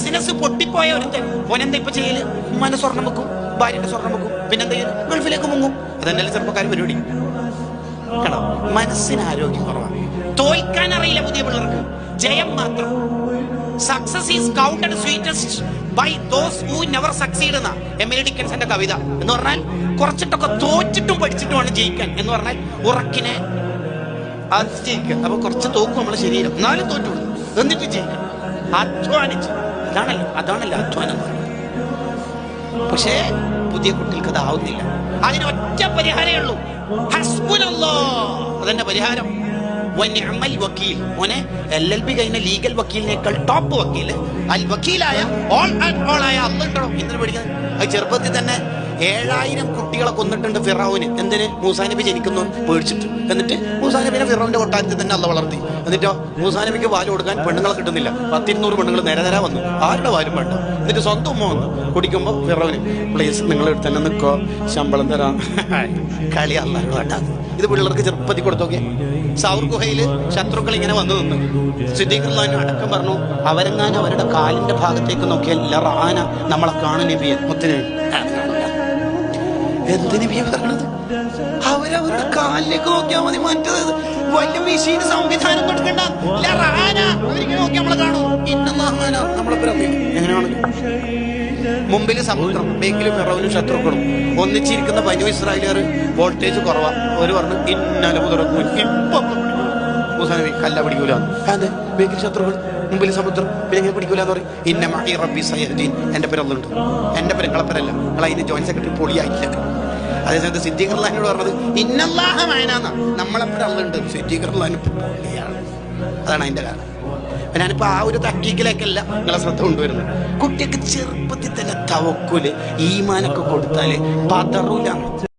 Business പൊട്ടിപ്പോയ ഒരുത്തൻ ഓനെന്താ ഇപ്പൊ ചെയ്യല്? ഉമ്മാന്റെ സ്വർണ്ണം വെക്കും, ഭാര്യയുടെ സ്വർണ്ണം വെക്കും, പിന്നെന്താ ചെയ്യല്? ഗൾഫിലേക്ക് മുങ്ങും. അതന്നെയല്ലേ ചെറുപ്പക്കാർ പരിപാടി. കേട്ടോ, മനസ്സിന് ആരോഗ്യം കുറവാണ്. തോൽക്കാൻ അറിയില്ല പുതിയ പിള്ളേർക്ക്, ജയം മാത്രം. Success is counted sweetest by those who never succeed എന്ന എമിലി ഡിക്കൻസന്റെ കവിത. എന്ന് പറഞ്ഞാൽ കുറച്ചിട്ടൊക്കെ തോറ്റിട്ടും പഠിച്ചിട്ടുമാണ് ജയിക്കാൻ എന്ന് പറഞ്ഞാൽ ഉറക്കിനെ അത് ജയിക്കുക. അപ്പൊ കുറച്ച് തോക്കും നമ്മളെ ശരീരം, എന്നാലും തോറ്റു എന്നിട്ട് ജയിക്കണം, അധ്വാനിച്ച്. അതാണല്ലോ അധ്വാനം. പക്ഷേ പുതിയ കുട്ടികൾക്ക് അതാവുന്നില്ല. അതിന് ഒറ്റ പരിഹാരമേ ഉള്ളൂ, അതെന്റെ പരിഹാരം. വക്കീൽ മോനെ, LLB കഴിഞ്ഞ ലീഗൽ വക്കീലിനേക്കാൾ ടോപ്പ് വക്കീല് അൽ വക്കീലായ ഓൾ ആയ അള്ളണ്ടോ ഇന്നലെ പഠിക്കുന്നത്. അത് ചെറുപ്പത്തിൽ തന്നെ 7000 കുട്ടികളെ കൊന്നിട്ടുണ്ട് ഫിറൗന്. എന്തിന്? മൂസാ നബി ജനിക്കുന്നു പേടിച്ചിട്ട്. എന്നിട്ട് മൂസാ നബിനെ ഫിറൗന്റെ കൊട്ടാരത്തിൽ തന്നെ അള്ള വളർത്തി. എന്നിട്ടോ മൂസാ നബിക്ക് പാല് കൊടുക്കാൻ പെണ്ണുങ്ങളെ കിട്ടുന്നില്ല. 100-200 പെണ്ണുങ്ങൾ നേരെ വന്നു, ആരുടെ പാലും വേണ്ട. എന്നിട്ട് സ്വന്തം ഉമ്മ വന്നു കുടിക്കുമ്പോൾ ഫിറൗന്, പ്ലീസ് നിങ്ങൾ തന്നെ നിൽക്കോ, ശമ്പളം തരാം. കളി അള്ളാഹ് വേണ്ട. ഇത് പിള്ളേർക്ക് ചെറുപ്പത്തിൽ കൊടുത്തോക്കെ. സൗർ ഗുഹയില് ശത്രുക്കൾ ഇങ്ങനെ വന്നു നിന്ന് സിദ്ദീഖ് റളിയല്ലാഹു അൻഹു അടക്കം പറഞ്ഞു, അവരെങ്ങാനും അവരുടെ കാലിന്റെ ഭാഗത്തേക്ക് നോക്കിയാൽ ലറാന നമ്മളെ കാണും നബിയെ. മുത്തിന് എന്ത് നബിയെ പറഞ്ഞത്? അവരവരുടെ കാലിലേക്ക് നോക്കിയാൽ മതി, മറ്റത് വലിയ മെഷീൻ സംവിധാനം കൊടുക്കണ്ട. അവരിങ്ങനെ നോക്കി നമ്മളെ കാണും. എങ്ങനെയാണ്? മുമ്പിൽ സമുദ്രം, ബേക്കിലും ഫിറൗനും ശത്രുക്കളും ഒന്നിച്ചിരിക്കുന്ന ബനൂ ഇസ്രായേലുകാർ വോൾട്ടേജ് കുറവാ. ഒരു പറഞ്ഞു ഇന്നലെ മുതലൊന്നും ഇപ്പൊ മൂസാ നബി കല്ല പിടിക്കൂല. അതെ, ബേക്കിൽ ശത്രുക്കൾ, മുമ്പിൽ സമുദ്രം, പിന്നെ എങ്ങനെ പിടിക്കൂലെന്ന് പറയും. ഇന്ന മഅീ റബ്ബി സയഹ്ദീൻ, എന്റെ പേരുണ്ട്. എന്റെ പേര് നിങ്ങളെപ്പരല്ല, നിങ്ങൾ അതിന്റെ ജോയിന്റ് സെക്രട്ടറി പൊളിയായില്ല. അതേസമയത്ത് സിദ്ദീഖ് റളിയല്ലാഹു പറഞ്ഞത് ഇന്നല്ലാഹ മഅനാ, നമ്മളെപ്പോഴും അള്ളുണ്ട്. സിദ്ദീഖ് റളിയല്ലാഹു പൊളിയാണ്. അതാണ് അതിന്റെ കാരണം. ഞാനിപ്പോ ആ ഒരു തക്കീക്കിലേക്കല്ല നിങ്ങളെ ശ്രദ്ധ കൊണ്ടുവരുന്നത്. കുട്ടിക്ക് ചെറുപ്പത്തിൽ തന്നെ തവക്കുല് ഈമാനൊക്കെ കൊടുത്താല് പതറൂല.